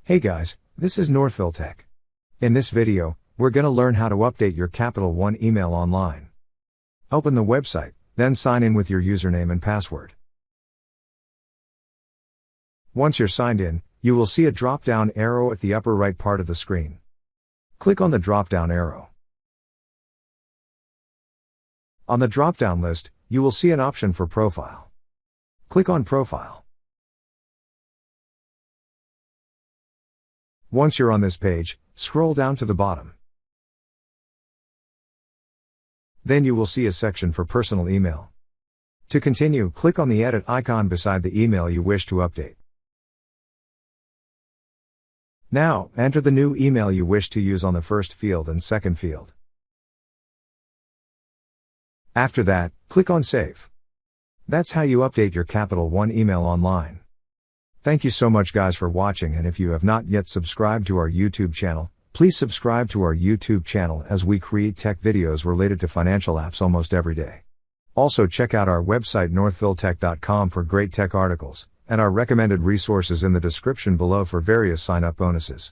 Hey guys, this is Northville Tech. In this video, we're gonna learn how to update your Capital One email online. Open the website, then sign in with your username and password. Once you're signed in, you will see a drop-down arrow at the upper right part of the screen. Click on the drop-down arrow. On the drop-down list, you will see an option for Profile. Click on Profile. Once you're on this page, scroll down to the bottom. Then you will see a section for personal email. To continue, click on the edit icon beside the email you wish to update. Now, enter the new email you wish to use on the first field and second field. After that, click on Save. That's how you update your Capital One email online. Thank you so much guys for watching, and if you have not yet subscribed to our YouTube channel, please subscribe to our YouTube channel as we create tech videos related to financial apps almost every day. Also check out our website northvilletech.com for great tech articles, and our recommended resources in the description below for various sign-up bonuses.